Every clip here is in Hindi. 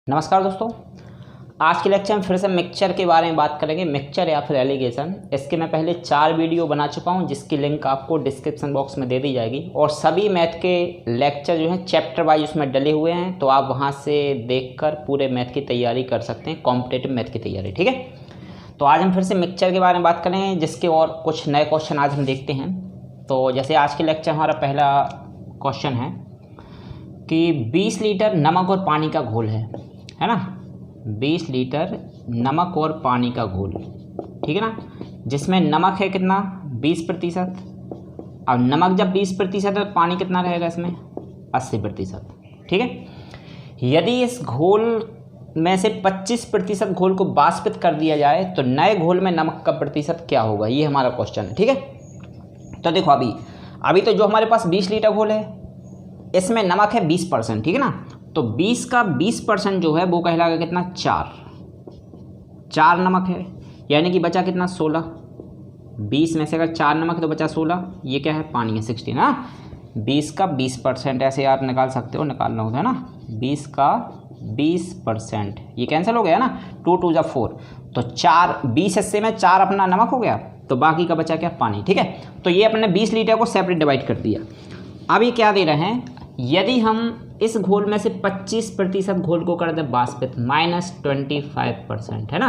नमस्कार दोस्तों, आज के लेक्चर में फिर से मिक्सचर के बारे में बात करेंगे। मिक्सचर या फिर एलिगेशन, इसके मैं पहले 4 वीडियो बना चुका हूं जिसकी लिंक आपको डिस्क्रिप्शन बॉक्स में दे दी जाएगी। और सभी मैथ के लेक्चर जो हैं चैप्टर वाइज उसमें डले हुए हैं, तो आप वहां से देखकर पूरे मैथ की तैयारी कर सकते हैं, कॉम्पिटिटिव मैथ की तैयारी। ठीक है, तो आज हम फिर से मिक्सचर के बारे में बात करेंगे जिसके और कुछ नए क्वेश्चन आज हम देखते हैं। तो जैसे आज के लेक्चर हमारा पहला क्वेश्चन है कि 20 लीटर नमक और पानी का घोल है ना, 20 लीटर नमक और पानी का घोल, ठीक है ना, जिसमें नमक है कितना 20%। अब नमक जब 20% है तो पानी कितना रहेगा इसमें 80%। ठीक है, यदि इस घोल में से 25% घोल को वाष्पित कर दिया जाए तो नए घोल में नमक का प्रतिशत क्या होगा, ये हमारा क्वेश्चन है। ठीक है, तो देखो अभी तो जो हमारे पास 20 लीटर घोल है इसमें नमक है 20%, ठीक है ना, तो 20 का 20% जो है वो कहलाएगा कितना 4 नमक है, यानी कि बचा कितना 16। 20 में से अगर 4 नमक है तो बचा 16, ये क्या है पानी है 16 ना। 20 का 20% ऐसे आप निकाल सकते हो, निकालना होता है ना, 20 का 20%, ये कैंसिल हो गया ना, 2 2 जा 4, तो 4 20 हिस्से में 4 अपना नमक हो गया, तो बाकी का बचा क्या पानी। ठीक है, तो ये अपने 20 लीटर को सेपरेट डिवाइड कर दिया। अभी क्या दे रहे हैं, यदि हम इस घोल में से 25% घोल को कर दें वाष्पित -25%, है ना,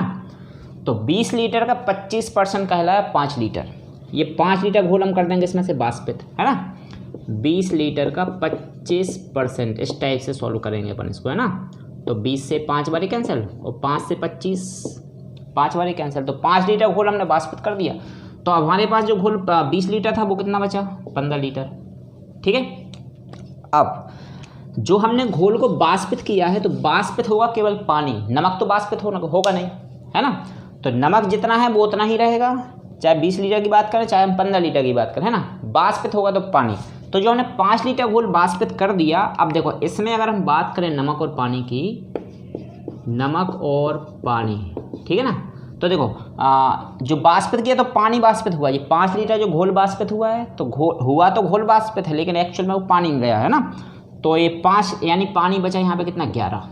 तो 20 लीटर का 25% कहलाया 5 लीटर। ये 5 लीटर घोल हम कर देंगे इसमें से वाष्पित, है ना, 20 लीटर का 25%, इस टाइप से सॉल्व करेंगे अपन इसको, है ना। तो 20 से 5 बारी कैंसिल और 5 से 25 5 बारी कैंसिल, तो 5 लीटर घोल हमने वाष्पित कर दिया। तो अब हमारे पास जो घोल 20 लीटर था वो कितना बचा 15 लीटर। ठीक है, अब जो हमने घोल को वाष्पित किया है तो वाष्पित होगा केवल पानी, नमक तो वाष्पित होगा नहीं, है ना। तो नमक जितना है वो उतना ही रहेगा, चाहे 20 लीटर की बात करें चाहे हम 15 लीटर की बात करें, है ना। वाष्पित होगा तो पानी, तो जो हमने 5 लीटर घोल वाष्पित कर दिया। अब देखो इसमें अगर हम बात करें नमक और पानी की, नमक और पानी, ठीक है ना, तो देखो जो वाष्पित किया तो पानी वाष्पित हुआ, ये 5 लीटर जो घोल वाष्पित हुआ है तो घोल वाष्पित है, लेकिन एक्चुअल में वो पानी में गया, है ना। तो ये 5 यानी पानी बचा यहाँ पे कितना 11,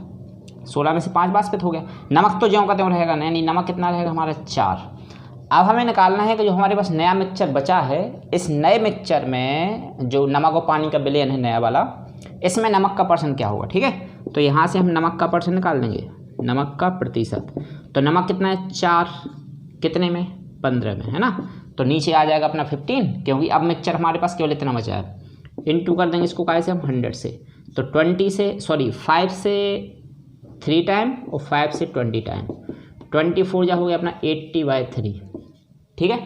16 में से 5 वाष्पित हो गया। नमक तो ज्यों का त्यों रहेगा, यानी नमक कितना रहेगा हमारा 4। अब हमें निकालना है कि जो हमारे पास नया मिक्सचर बचा है, इस नए मिक्सचर में जो नमक और पानी का विलयन है नया वाला, इसमें नमक का परसेंट क्या होगा। ठीक है, तो यहाँ से हम नमक का परसेंट निकाल देंगे, नमक का प्रतिशत। तो नमक कितना है 4, कितने में 15 में, है ना, तो नीचे आ जाएगा अपना 15, क्योंकि अब मिक्सचर हमारे पास केवल इतना बचा है। इनटू कर देंगे इसको काय से हम 100 से, तो 5 से 3 टाइम और 5 से 20 टाइम, 24 जा हो गया अपना 80/3। ठीक है,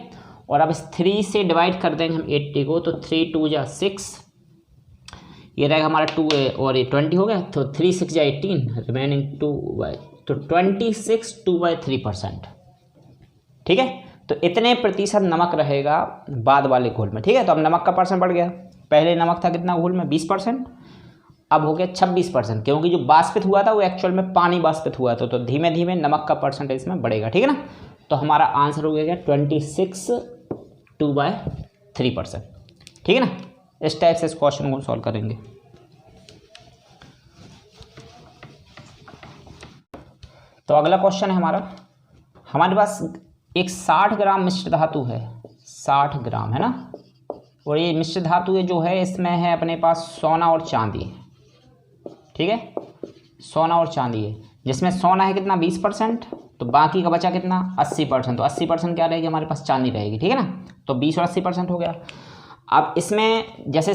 और अब इस 3 से डिवाइड कर देंगे हम 80 को, तो 3 2 जा 6, ये रहेगा हमारा 2 और ये 20 हो गया, तो 3 6 जा 18, रिमेनिंग 2 तो 26 2/3%। ठीक है, तो इतने प्रतिशत नमक रहेगा बाद वाले घोल में। ठीक है, तो अब नमक का परसेंट बढ़ गया, पहले नमक था कितना घोल में 20%, अब हो गया 26%, क्योंकि जो वाष्पित हुआ था वो एक्चुअल में पानी वाष्पित हुआ था, तो धीमे धीमे नमक का परसेंटेज में बढ़ेगा। ठीक है ना, तो हमारा आंसर हो गया 26 2/3%। ठीक है ना, इस टाइप से इस क्वेश्चन को सॉल्व करेंगे। तो अगला क्वेश्चन है हमारे पास एक 60 ग्राम मिश्र धातु है, 60 ग्राम, है ना, और ये मिश्र धातु जो है इसमें है अपने पास सोना और चांदी। ठीक है, सोना और चांदी है, जिसमें सोना है कितना 20%, तो बाकी का बचा कितना 80%, तो 80% क्या रहेगी हमारे पास चांदी रहेगी। ठीक है ना, तो 20 और 80% हो गया। अब इसमें जैसे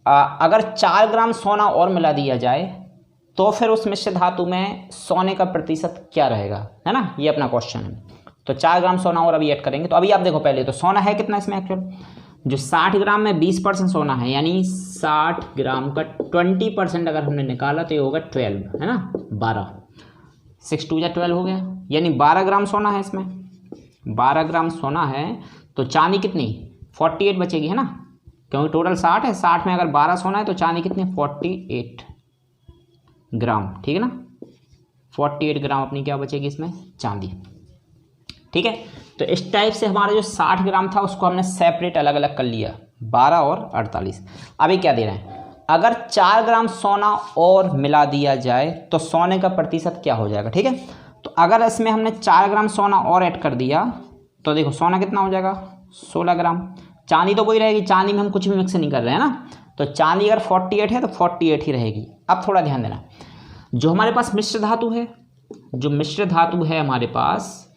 अगर 4 ग्राम सोना और मिला दिया जाए तो फिर उस मिश्र धातु में सोने का प्रतिशत क्या रहेगा, है ना, ये अपना क्वेश्चन है। तो 4 ग्राम सोना और अभी ऐड करेंगे। तो अभी आप देखो पहले तो सोना है कितना इसमें एक्चुअल, जो 60 ग्राम में 20% सोना है, यानी 60 ग्राम का 20% अगर हमने निकाला तो ये होगा 12, है ना, 12, 6 2 जा 12 हो गया, यानी 12 ग्राम सोना है इसमें, 12 ग्राम सोना है। तो चांदी कितनी 48 बचेगी, है ना, क्योंकि टोटल 60 है, 60 में अगर 12 सोना है तो चांदी कितनी 48 ग्राम। ठीक है ना, 48 ग्राम अपनी क्या बचेगी इसमें चांदी। ठीक है, तो इस टाइप से हमारा जो 60 ग्राम था उसको हमने सेपरेट अलग अलग कर लिया, 12 और 48। अभी क्या दे रहे हैं, अगर 4 ग्राम सोना और मिला दिया जाए तो सोने का प्रतिशत क्या हो जाएगा। ठीक है, तो अगर इसमें हमने 4 ग्राम सोना और ऐड कर दिया तो देखो सोना कितना हो जाएगा 16 ग्राम। चांदी तो वही रहेगी, चांदी में हम कुछ भी मिक्स नहीं कर रहे हैं ना, तो चांदी अगर 48 है तो 48 ही रहेगी। अब थोड़ा ध्यान देना, जो हमारे पास मिश्र धातु है, जो मिश्र धातु है हमारे पास,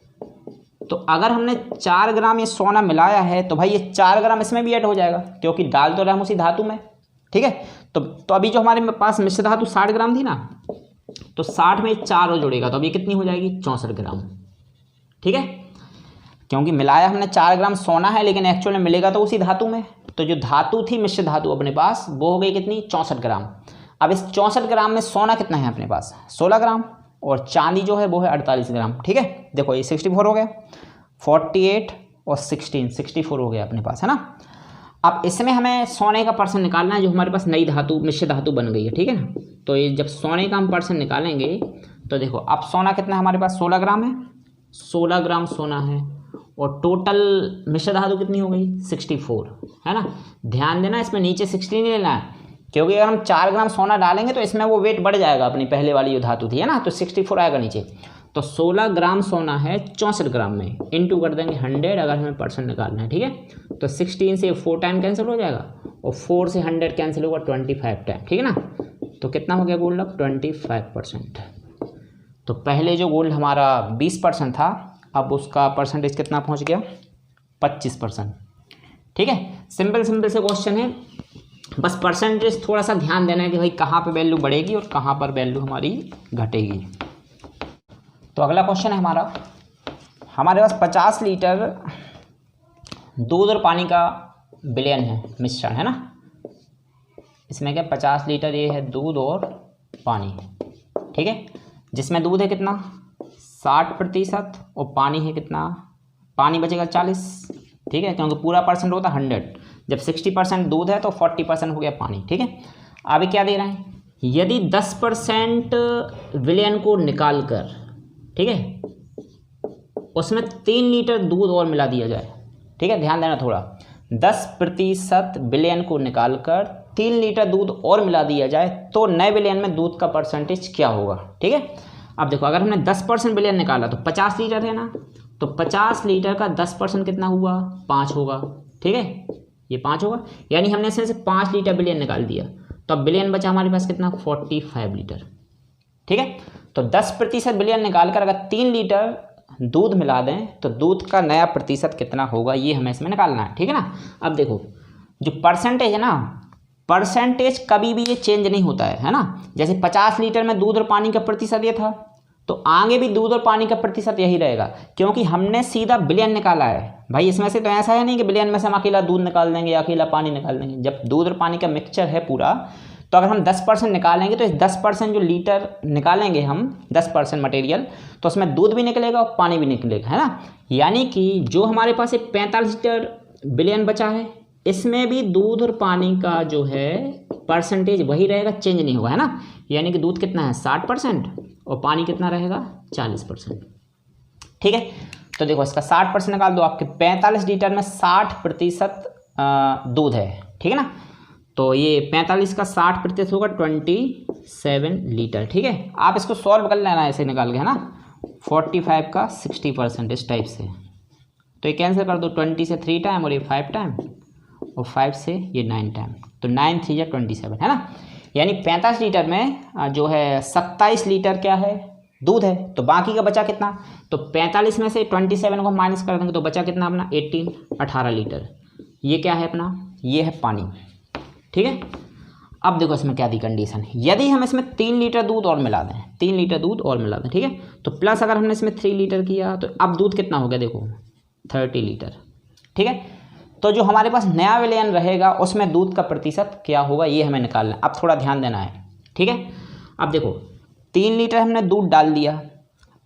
तो अगर हमने 4 ग्राम ये सोना मिलाया है तो भाई ये 4 ग्राम इसमें भी ऐड हो जाएगा, क्योंकि डाल तो रहे हम उसी धातु में। ठीक है, तो अभी जो हमारे पास मिश्र धातु 60 ग्राम थी ना, तो 60 में 4 और जुड़ेगा तो अब ये कितनी हो जाएगी 64 ग्राम। ठीक है, क्योंकि मिलाया हमने 4 ग्राम सोना है, लेकिन एक्चुअल में मिलेगा तो उसी धातु में। तो जो धातु थी मिश्र धातु अपने पास, वो हो गई कितनी 64 ग्राम। अब इस 64 ग्राम में सोना कितना है अपने पास 16 ग्राम, और चांदी जो है वो है 48 ग्राम। ठीक है, देखो ये 64 हो गया, 48 और 16 64 हो गया अपने पास, है ना। अब इसमें हमें सोने का परसेंट निकालना है, जो हमारे पास नई धातु मिश्र धातु बन गई है। ठीक है ना, तो ये जब सोने का हम परसेंट निकालेंगे तो देखो अब सोना कितना है हमारे पास 16 ग्राम है, 16 ग्राम सोना है, और टोटल मिश्र धातु कितनी हो गई 64, है ना। ध्यान देना इसमें नीचे 16 नहीं लेना है, क्योंकि अगर हम 4 ग्राम सोना डालेंगे तो इसमें वो वेट बढ़ जाएगा अपनी पहले वाली जो धातु थी, है ना, तो 64 आएगा नीचे। तो 16 ग्राम सोना है 64 ग्राम में, इनटू कर देंगे 100 अगर हमें परसेंट निकालना है। ठीक है, तो 16 से 4 टाइम कैंसिल हो जाएगा, और 4 से 100 कैंसिल होगा 25 टाइम। ठीक है ना, तो कितना हो गया गोल्ड अब 25%। तो पहले जो गोल्ड हमारा 20% था, अब उसका परसेंटेज कितना पहुंच गया 25%। ठीक है, सिंपल से क्वेश्चन है, बस परसेंटेज थोड़ा सा ध्यान देना है कि भाई कहाँ पे वैल्यू बढ़ेगी और कहाँ पर वैल्यू हमारी घटेगी। तो अगला क्वेश्चन है हमारे पास 50 लीटर दूध और पानी का विलयन है, मिश्रण है ना। इसमें क्या 50 लीटर ये है दूध और पानी। ठीक है, जिसमें दूध है कितना 60% और पानी है कितना, पानी बचेगा 40। ठीक है, क्योंकि पूरा परसेंट होता है 100, जब 60% दूध है तो 40% हो गया पानी। ठीक है, अभी क्या दे रहे हैं, यदि 10% विलयन को निकाल कर, ठीक है, उसमें 3 लीटर दूध और मिला दिया जाए। ठीक है, ध्यान देना थोड़ा, 10% विलयन को निकाल कर 3 लीटर दूध और मिला दिया जाए तो नए विलयन में दूध का परसेंटेज क्या होगा। ठीक है, अब देखो अगर हमने 10% विलयन निकाला तो 50 लीटर है ना, तो 50 लीटर का 10% कितना हुआ 5 होगा। ठीक है, ये 5 होगा, यानी हमने इसमें से 5 लीटर विलयन निकाल दिया, तो अब विलयन बचा हमारे पास कितना 45 लीटर। ठीक है, तो 10% विलयन निकाल कर अगर 3 लीटर दूध मिला दें तो दूध का नया प्रतिशत कितना होगा, ये हमें इसमें निकालना है। ठीक है ना, अब देखो जो परसेंटेज है ना, परसेंटेज कभी भी ये चेंज नहीं होता है ना। जैसे 50 लीटर में दूध और पानी का प्रतिशत ये था, तो आगे भी दूध और पानी का प्रतिशत यही रहेगा, क्योंकि हमने सीधा विलयन निकाला है भाई। इसमें से तो ऐसा है नहीं कि विलयन में से हम अकेला दूध निकाल देंगे या अकेला पानी निकाल देंगे। जब दूध और पानी का मिक्सचर है पूरा, तो अगर हम 10% निकालेंगे तो इस 10% जो लीटर निकालेंगे हम 10% मटेरियल, तो उसमें दूध भी निकलेगा और पानी भी निकलेगा, है ना। यानी कि जो हमारे पास 45 लीटर विलयन बचा है, इसमें भी दूध और पानी का जो है परसेंटेज वही रहेगा, चेंज नहीं होगा, है ना। यानी कि दूध कितना है 60% और पानी कितना रहेगा 40%। ठीक है, तो देखो इसका 60% निकाल दो, आपके 45 लीटर में 60% दूध है। ठीक है ना, तो ये 45 का 60% होगा 27 लीटर। ठीक है, आप इसको सॉल्व कर लेना ऐसे निकाल के, है ना। 45 का 60% इस टाइप से, तो ये कैंसिल कर दो, 20 से 3 टाइम और ये 5 टाइम, और 5 से ये 9 टाइम, तो 9 3 या 27, है ना। यानी 45 लीटर में जो है 27 लीटर क्या है दूध है, तो बाकी का बचा कितना, तो 45 में से 27 को माइनस कर देंगे तो बचा कितना अपना 18 लीटर। ये क्या है अपना, ये है पानी। ठीक है, अब देखो इसमें क्या दी कंडीशन, यदि हम इसमें 3 लीटर दूध और मिला दें, 3 लीटर दूध और मिला दें, ठीक है, तो प्लस अगर हमने इसमें 3 लीटर किया तो अब दूध कितना हो गया देखो 30 लीटर। ठीक है, तो जो हमारे पास नया विलयन रहेगा उसमें दूध का प्रतिशत क्या होगा ये हमें निकालना है। अब थोड़ा ध्यान देना है। ठीक है, अब देखो 3 लीटर हमने दूध डाल दिया,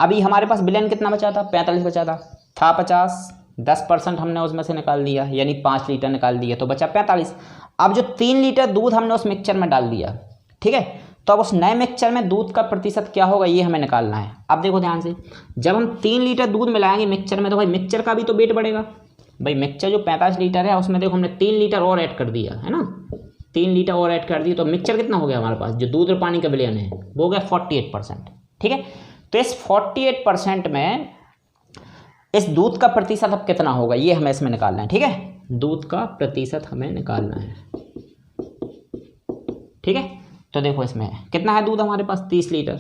अभी हमारे पास विलयन कितना बचा था 45 बचा था 50, 10% हमने उसमें से निकाल दिया, यानी 5 लीटर निकाल दिया तो बचा 45। अब जो 3 लीटर दूध हमने उस मिक्सचर में डाल दिया, ठीक है, तो अब उस नए मिक्सचर में दूध का प्रतिशत क्या होगा ये हमें निकालना है। अब देखो ध्यान से, जब हम 3 लीटर दूध मिलाएंगे मिक्सचर में तो भाई मिक्सचर का भी तो वेट बढ़ेगा। भाई मिक्सचर जो 45 लीटर है उसमें देखो हमने 3 लीटर और ऐड कर दिया, है ना, 3 लीटर और ऐड कर दिए तो मिक्सचर कितना हो गया हमारे पास, जो दूध और पानी का विलयन है वो हो गया 48%। ठीक है, तो इस 48% में इस दूध का प्रतिशत अब कितना होगा ये हमें इसमें निकालना है। ठीक है, दूध का प्रतिशत हमें निकालना है। ठीक है, तो देखो इसमें कितना है दूध हमारे पास 30 लीटर,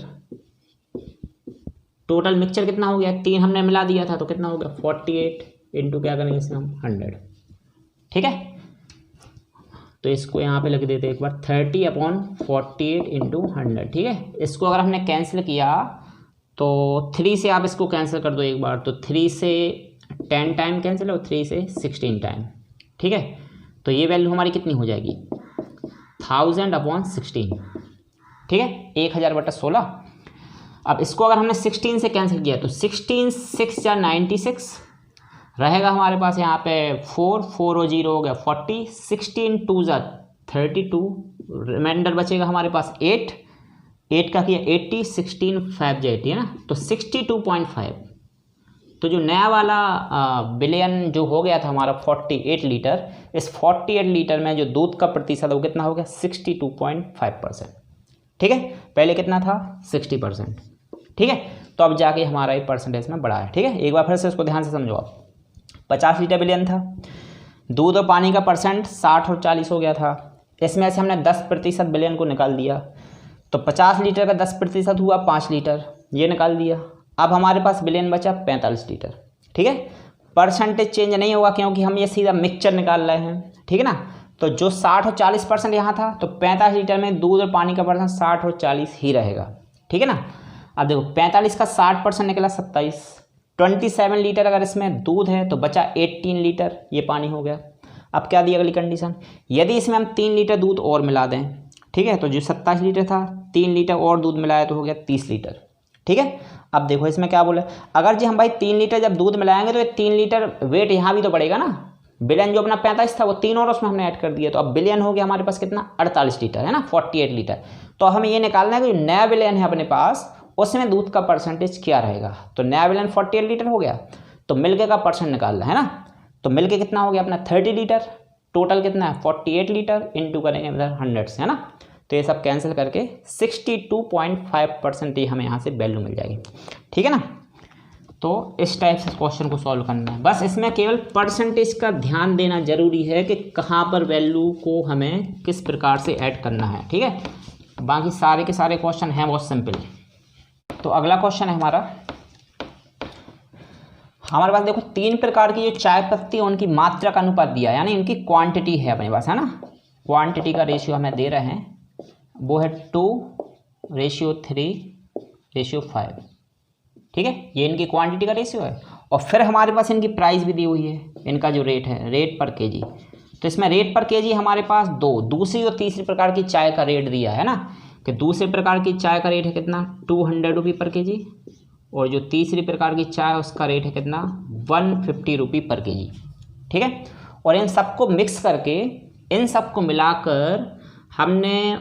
टोटल मिक्सचर कितना हो गया, 3 हमने मिला दिया था तो कितना हो गया 48 इंटू क्या करेंगे इसमें हम 100। ठीक है, तो इसको यहाँ पे लिख देते एक बार 30/48 इंटू 100। ठीक है, इसको अगर हमने कैंसिल किया तो 3 से आप इसको कैंसिल कर दो एक बार, तो 3 से 10 टाइम कैंसिल और 3 से 16 टाइम। ठीक है, तो ये वैल्यू हमारी कितनी हो जाएगी 1000/16। ठीक है, 1000/16। अब इसको अगर हमने 16 से कैंसिल किया तो 16 6 या 96 रहेगा हमारे पास यहाँ पे 4 4 और 0 हो गया 40, 16 2 जा 32, रिमाइंडर बचेगा हमारे पास 8 का किया 80, 16 5 जा 80 है ना, तो 62.5। तो जो नया वाला बिलियन जो हो गया था हमारा 48 लीटर, इस 48 लीटर में जो दूध का प्रतिशत वो कितना हो गया 62.5%। ठीक है, पहले कितना था 60%। ठीक है, तो अब जाके हमारा ये परसेंटेज में बढ़ा है। ठीक है, एक बार फिर से इसको ध्यान से समझो आप, 50 लीटर बिलियन था, दूध और पानी का परसेंट 60 और 40 हो गया था, इसमें से हमने 10% बिलियन को निकाल दिया, तो 50 लीटर का 10% हुआ 5 लीटर, ये निकाल दिया। अब हमारे पास बिलियन बचा 45 लीटर। ठीक है, परसेंटेज चेंज नहीं होगा क्योंकि हम ये सीधा मिक्सचर निकाल रहे हैं। ठीक है ना, तो जो 60 और 40% यहाँ था तो 45 लीटर में दूध और पानी का परसेंट 60 और 40 ही रहेगा। ठीक है ना, अब देखो 45 का 60% निकला 27, 27 लीटर अगर इसमें दूध है तो बचा 18 लीटर, ये पानी हो गया। अब क्या दी अगली कंडीशन, यदि इसमें हम 3 लीटर दूध और मिला दें, ठीक है, तो जो 27 लीटर था 3 लीटर और दूध मिलाया तो हो गया 30 लीटर। ठीक है, अब देखो इसमें क्या बोले, अगर जी हम भाई 3 लीटर जब दूध मिलाएंगे तो ये 3 लीटर वेट यहाँ भी तो बढ़ेगा ना, बिलियन जो अपना 45 था वो 3 और उसमें हमने ऐड कर दिया, तो अब बिलियन हो गया हमारे पास कितना 48 लीटर है ना, 48 लीटर। तो हमें ये निकालना है कि जो नया बिलियन है अपने पास उसमें दूध का परसेंटेज क्या रहेगा। तो नया बिलियन 48 लीटर हो गया, तो मिल्क का परसेंट निकालना है ना, तो मिल्क कितना हो गया अपना 30 लीटर, टोटल कितना है 48 लीटर इंटू करेंगे इधर 100 से है ना, तो ये सब कैंसिल करके 62.5% ही हमें यहाँ से वैल्यू मिल जाएगी। ठीक है ना, तो इस टाइप से क्वेश्चन को सॉल्व करना है, बस इसमें केवल परसेंटेज का ध्यान देना जरूरी है कि कहाँ पर वैल्यू को हमें किस प्रकार से ऐड करना है। ठीक है, बाकी सारे के सारे क्वेश्चन हैं बहुत सिंपल। तो अगला क्वेश्चन है हमारे पास देखो 3 प्रकार की जो चाय पत्ती है उनकी मात्रा का अनुपात दिया, यानी इनकी क्वांटिटी है अपने पास है ना, क्वांटिटी का रेशियो हमें दे रहे हैं, वो है 2:3:5। ठीक है, ये इनकी क्वांटिटी का रेशियो है, और फिर हमारे पास इनकी प्राइस भी दी हुई है, इनका जो रेट है रेट पर केजी, तो इसमें रेट पर केजी हमारे पास दूसरी और तीसरी प्रकार की चाय का रेट दिया है ना, कि दूसरे प्रकार की चाय का रेट है कितना 200 रुपये पर केजी, और जो तीसरी प्रकार की चाय उसका रेट है कितना 150 रुपये पर केजी। ठीक है, और इन सबको मिक्स करके इन सबको मिलाकर हमने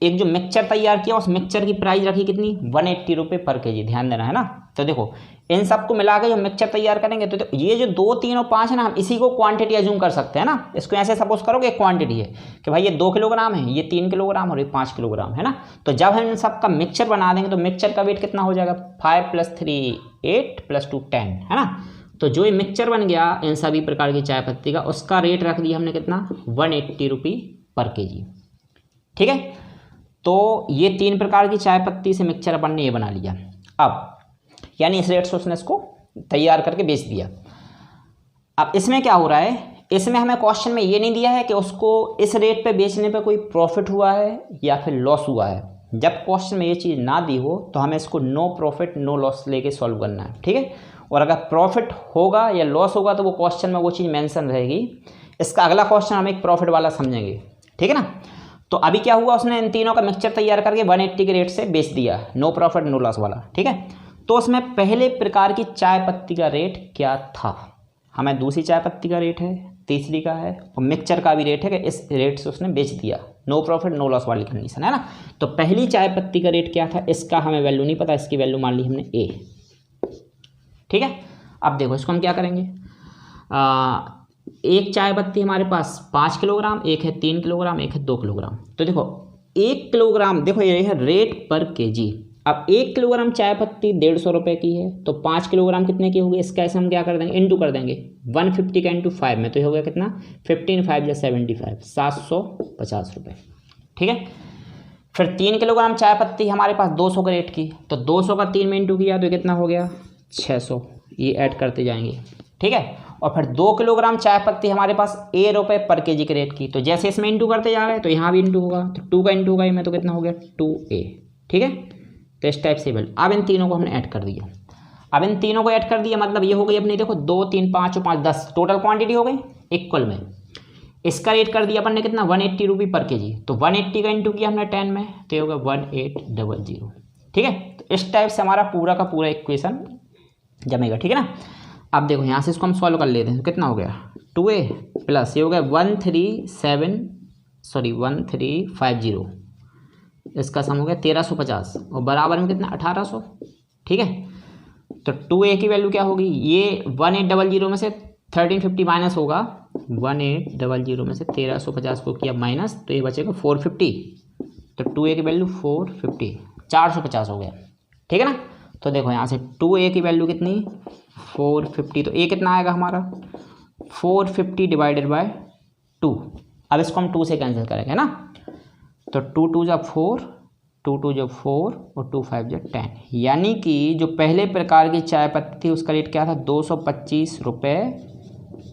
एक जो मिक्सचर तैयार किया, उस मिक्सचर की प्राइस रखी कितनी 180 रुपये पर केजी, ध्यान देना है ना। तो देखो इन सबको मिला के जो मिक्सचर तैयार करेंगे तो ये जो 2 3 और 5 है ना, हम इसी को क्वांटिटी अज्यूम कर सकते हैं ना, इसको ऐसे सपोज करोगे क्वांटिटी है कि भाई ये 2 किलोग्राम है, ये 3 किलोग्राम और ये 5 किलोग्राम है ना, तो जब हम इन सबका मिक्सचर बना देंगे तो मिक्सचर का वेट कितना हो जाएगा 5 + 3 8 + 2 10 है ना, तो जो ये मिक्सचर बन गया इन सभी प्रकार की चाय पत्ती का, उसका रेट रख दिया हमने कितना 180 रुपये पर केजी। ठीक है, तो ये 3 प्रकार की चाय पत्ती से मिक्सचर अपन ने ये बना लिया। अब यानी इस रेट से उसने इसको तैयार करके बेच दिया। अब इसमें क्या हो रहा है, इसमें हमें क्वेश्चन में ये नहीं दिया है कि उसको इस रेट पे बेचने पे कोई प्रॉफिट हुआ है या फिर लॉस हुआ है। जब क्वेश्चन में ये चीज़ ना दी हो तो हमें इसको नो प्रॉफिट नो लॉस लेके सॉल्व करना है। ठीक है, और अगर प्रॉफिट होगा या लॉस होगा तो वो क्वेश्चन में वो चीज़ मेंशन रहेगी। इसका अगला क्वेश्चन हम एक प्रॉफिट वाला समझेंगे। ठीक है ना, तो अभी क्या हुआ, उसने इन तीनों का मिक्सचर तैयार करके 180 के रेट से बेच दिया, नो प्रॉफिट नो लॉस वाला। ठीक है, तो उसमें पहले प्रकार की चाय पत्ती का रेट क्या था, हमें दूसरी चाय पत्ती का रेट है, तीसरी का है, और मिक्सचर का भी रेट है कि इस रेट से उसने बेच दिया, नो प्रॉफिट नो लॉस वाली कंडीशन है ना। तो पहली चाय पत्ती का रेट क्या था, इसका हमें वैल्यू नहीं पता, इसकी वैल्यू मान ली हमने ए। ठीक है, अब देखो इसको हम क्या करेंगे, एक चाय पत्ती हमारे पास 5 किलोग्राम, एक है 3 किलोग्राम, एक है 2 किलोग्राम। तो देखो 1 किलोग्राम, देखो ये है रेट पर केजी। अब 1 किलोग्राम चाय पत्ती 150 रुपये की है, तो 5 किलोग्राम कितने की होगी, इसका ऐसे हम क्या कर देंगे, इंटू कर देंगे 150 का इंटू 5 में, तो ये हो गया कितना 15 5 या 75, 750 रुपये। ठीक है। फिर 3 किलोग्राम चाय पत्ती हमारे पास 200 के रेट की, तो 200 का 3 में इंटू किया तो कितना हो गया 600, ये ऐड करते जाएंगे। ठीक है। और फिर 2 किलोग्राम चाय पत्ती हमारे पास ₹1 पर केजी के रेट की, तो जैसे इसमें इंटू करते जा रहे हैं तो यहाँ भी इंटू होगा, तो 2 का इंटू होगा में, तो कितना हो गया 2A। ठीक है। तो इस टाइप से बिल। अब इन तीनों को हमने ऐड कर दिया। अब इन तीनों को ऐड कर दिया मतलब ये हो गई अपनी, देखो 2 3 5 और 5 10 टोटल क्वांटिटी हो गई इक्वल में। इसका रेट कर दिया अपन ने कितना 180 रुपये पर केजी, तो 180 का इंटू किया हमने 10 में, तो ये हो गया 1800। ठीक है। तो इस टाइप से हमारा पूरा का पूरा इक्वेशन जमेगा। ठीक है ना। अब देखो यहाँ से इसको हम सॉल्व कर लेते हैं, तो कितना हो गया 2A प्लस ये हो गया 1350, इसका सम हो गया 1350 और बराबर में कितना 1800। ठीक है। तो 2A की वैल्यू क्या होगी, ये 1800 में से 1350 माइनस होगा, 1800 में से 1350 को किया माइनस, तो ये बचेगा 450। तो 2A की वैल्यू 450, 450 हो गया। ठीक है ना। तो देखो यहाँ से 2A की वैल्यू कितनी 450, तो A कितना आएगा हमारा 450 डिवाइडेड बाय 2। अब इसको हम 2 से कैंसिल करेंगे ना, तो 2 2 जा 4, 2 2 जा 4 और 2 5 जा 10, यानी कि जो पहले प्रकार की चाय पत्ती थी उसका रेट क्या था 225 रुपये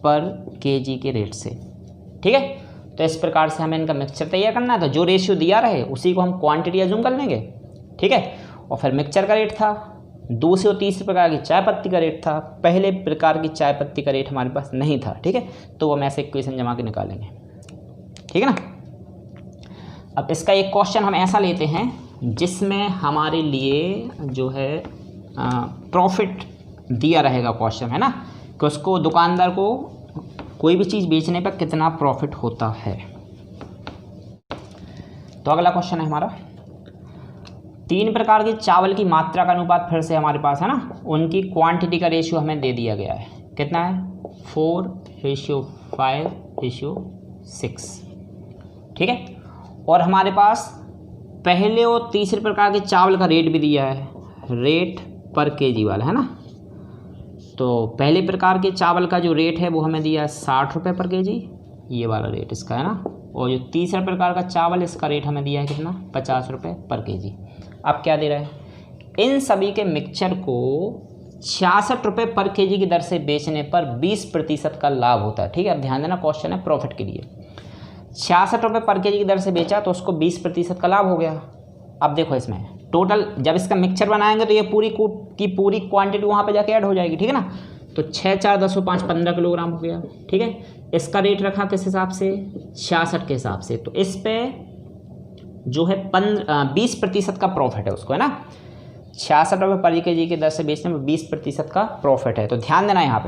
पर केजी के रेट से। ठीक है। तो इस प्रकार से हमें इनका मिक्सचर तैयार करना है, तो जो रेशियो दिया रहे उसी को हम क्वांटिटी अज्यूम कर लेंगे। ठीक है। और फिर मिक्सचर का रेट था, दूसरे और तीसरे प्रकार की चाय पत्ती का रेट था, पहले प्रकार की चाय पत्ती का रेट हमारे पास नहीं था। ठीक है। तो हम ऐसे इक्वेशन जमा के निकालेंगे। ठीक है ना। अब इसका एक क्वेश्चन हम ऐसा लेते हैं जिसमें हमारे लिए जो है प्रॉफिट दिया रहेगा क्वेश्चन, है ना, कि उसको दुकानदार को कोई भी चीज़ बेचने पर कितना प्रॉफिट होता है। तो अगला क्वेश्चन है हमारा, 3 प्रकार के चावल की मात्रा का अनुपात फिर से हमारे पास है ना, उनकी क्वांटिटी का रेशियो हमें दे दिया गया है, कितना है 4:5:6। ठीक है। और हमारे पास पहले और तीसरे प्रकार के चावल का रेट भी दिया है, रेट पर केजी वाला, है ना। तो पहले प्रकार के चावल का जो रेट है वो हमें दिया है 60 रुपये पर केजी, ये वाला रेट इसका है ना। और जो तीसरा प्रकार का चावल इसका रेट हमें दिया है कितना 50 रुपये पर केजी। अब क्या दे रहा है, इन सभी के मिक्सचर को 66 रुपये पर केजी की दर से बेचने पर 20% का लाभ होता है। ठीक है। अब ध्यान देना क्वेश्चन है प्रॉफिट के लिए। 66 रुपये पर केजी की दर से बेचा तो उसको 20% का लाभ हो गया। अब देखो इसमें टोटल जब इसका मिक्सचर बनाएंगे तो ये पूरी क्वांटिटी वहाँ पे जाके ऐड हो जाएगी। ठीक है ना। तो 6 4 10 5 15 किलोग्राम हो गया। ठीक है। इसका रेट रखा किस हिसाब से 66 के हिसाब से, तो इस पे जो है 20% का प्रॉफिट है उसको, है ना। 66 रुपये पर केजी की दर से बेचने में 20% का प्रॉफिट है। तो ध्यान देना यहाँ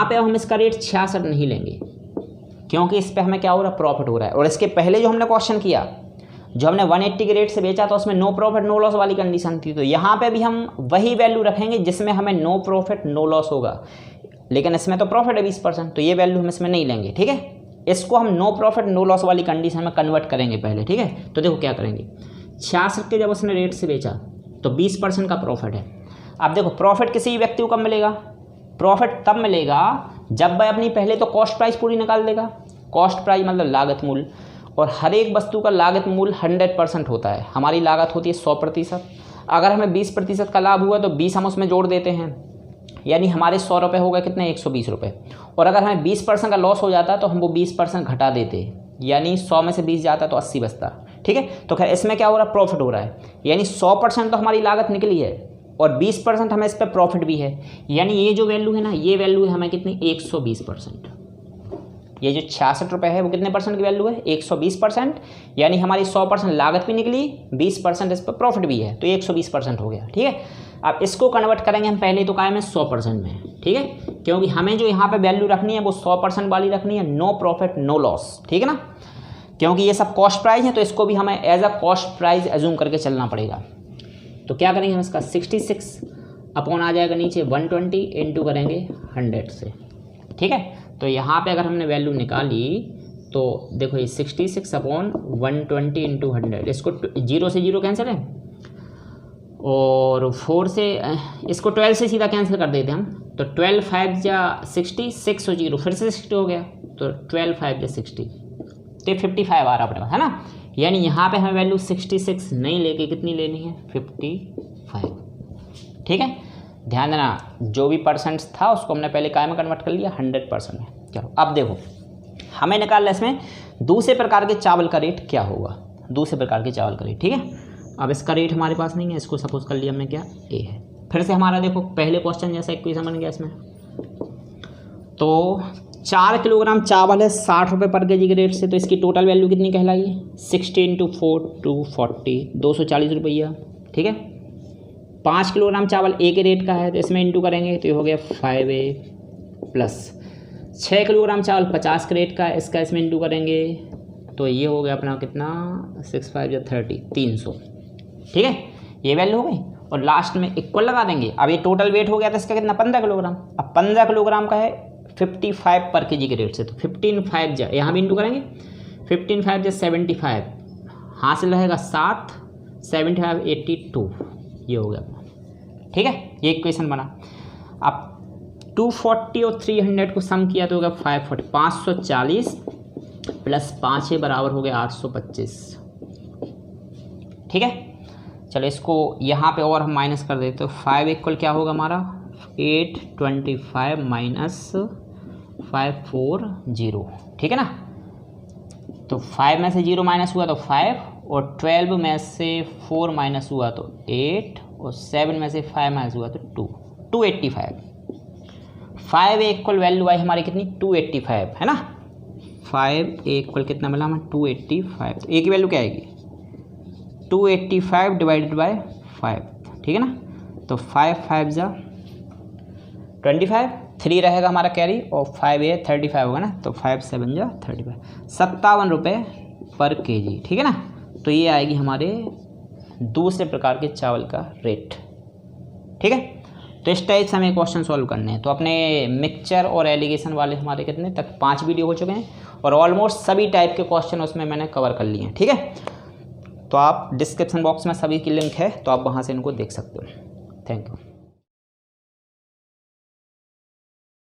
पे हम इसका रेट 66 नहीं लेंगे, क्योंकि इस पे हमें क्या हो रहा है प्रॉफिट हो रहा है। और इसके पहले जो हमने क्वेश्चन किया, जो हमने 180 के रेट से बेचा तो उसमें नो प्रॉफिट नो लॉस वाली कंडीशन थी, तो यहाँ पे भी हम वही वैल्यू रखेंगे जिसमें हमें नो प्रॉफिट नो लॉस होगा, लेकिन इसमें तो प्रॉफिट है 20%, तो ये वैल्यू हम इसमें नहीं लेंगे। ठीक है। इसको हम नो प्रॉफिट नो लॉस वाली कंडीशन में कन्वर्ट करेंगे पहले। ठीक है। तो देखो क्या करेंगे, 66 के जब उसने रेट से बेचा तो 20% का प्रॉफिट है। अब देखो प्रॉफिट किसी भी व्यक्ति को कब मिलेगा, प्रॉफिट तब मिलेगा जब वह अपनी पहले तो कॉस्ट प्राइस पूरी निकाल देगा। कॉस्ट प्राइस मतलब लागत मूल्य, और हर एक वस्तु का लागत मूल्य 100% होता है। हमारी लागत होती है 100%। अगर हमें 20% का लाभ हुआ तो 20 हम उसमें जोड़ देते हैं, यानी हमारे 100 रुपये हो गए कितने 120 रुपये। और अगर हमें 20% का लॉस हो जाता है तो हम वो 20% घटा देते हैं, यानी 100 में से 20 जाता है तो 80 बचता। ठीक है। तो खैर इसमें क्या हो रहा है प्रॉफिट हो रहा है, यानी 100% तो हमारी लागत निकली है और 20% हमें इस पर प्रॉफिट भी है, यानी ये जो वैल्यू है ना, ये वैल्यू है हमें कितनी 120%। ये जो 66 रुपये है वो कितने परसेंट की वैल्यू है 120%, यानी हमारी 100% लागत भी निकली, 20% इस पर प्रॉफिट भी है, तो 120% हो गया। ठीक है। अब इसको कन्वर्ट करेंगे हम पहले तो काय में 100% में। ठीक है। क्योंकि हमें जो यहाँ पे वैल्यू रखनी है वो 100% वाली रखनी है, नो प्रॉफिट नो लॉस। ठीक है ना। क्योंकि ये सब कॉस्ट प्राइस है तो इसको भी हमें as a cost price assume करके चलना पड़ेगा। तो क्या करेंगे हम इसका 66 अपॉन आ जाएगा नीचे 120 इंटू करेंगे 100 से। ठीक है। तो यहाँ पे अगर हमने वैल्यू निकाली तो देखो ये 66/120 इंटू 100, इसको 0 से 0 कैंसिल है और 4 से इसको 12 से सीधा कैंसिल कर देते हम, तो 12 5 जा 60, 6 और 0 फिर से 60 हो गया, तो 12 5 जा 60, तो 55 आ रहा अपने पास, है ना। यानी यहाँ पे हमें वैल्यू 66 नहीं लेके कितनी लेनी है, 55। ठीक है, ध्यान देना जो भी परसेंट था उसको हमने पहले काय में कन्वर्ट कर लिया, 100% में। चलो अब देखो हमें निकालना है इसमें दूसरे प्रकार के चावल का रेट क्या होगा, दूसरे प्रकार के चावल का रेट। ठीक है, अब इसका रेट हमारे पास नहीं है, इसको सपोज कर लिया हमने क्या, ए है। फिर से हमारा देखो पहले क्वेश्चन जैसा इक्वेशन बन गया इसमें, तो 4 किलोग्राम चावल है 60 रुपये पर के जी के रेट से, तो इसकी टोटल वैल्यू कितनी कहलाई है, 60 इंटू 4 240, 240 रुपया। ठीक है, 5 किलोग्राम चावल ए के रेट का है, तो इसमें इंटू करेंगे तो ये हो गया 5A प्लस 6 किलोग्राम चावल 50 के रेट का है, इसका इसमें इंटू करेंगे तो ये हो गया अपना कितना, 6 5 या 30, 300। ठीक है, ये वैल्यू हो गई और लास्ट में इक्वल लगा देंगे। अब ये टोटल वेट हो गया था इसका कितना, 15 किलोग्राम। अब 15 किलोग्राम का है 55 पर के जी के रेट से, तो 15 5 जा यहाँ भी इंटू करेंगे, 15 5 जा 75, हासिल रहेगा 7, 75 82, ये हो गया। ठीक है, ये इक्वेशन बना। अब 240 और 300 को सम किया तो होगा 540, 540 प्लस 5 बराबर हो गया 825। ठीक है, चलो इसको यहाँ पे और हम माइनस कर देते, तो 5 इक्वल क्या होगा हमारा, 825 माइनस 540। ठीक है ना, तो 5 में से 0 माइनस हुआ तो 5, और 12 में से 4 माइनस हुआ तो 8, और 7 में से 5 माइनस हुआ तो 2, 285। 5 इक्वल वैल्यू आई हमारी कितनी, 285, है ना। 5 इक्वल कितना मिला हमें, 285, तो ए की वैल्यू क्या आएगी, 285 डिवाइडेड बाय 5। ठीक है ना, तो 5 5 जा 25, 3 रहेगा हमारा कैरी, और 5A 35 होगा ना, तो 5 7 जा 35, 57 रुपये पर केजी। ठीक है ना, तो ये आएगी हमारे दूसरे प्रकार के चावल का रेट। ठीक है, तो इस टाइप से हमें क्वेश्चन सॉल्व करने हैं। तो अपने मिक्सचर और एलिगेशन वाले हमारे कितने तक 5 वीडियो हो चुके हैं, और ऑलमोस्ट सभी टाइप के क्वेश्चन उसमें मैंने कवर कर लिए हैं। ठीक है, तो आप डिस्क्रिप्शन बॉक्स में सभी की लिंक है, तो आप वहाँ से इनको देख सकते हो। Thank you.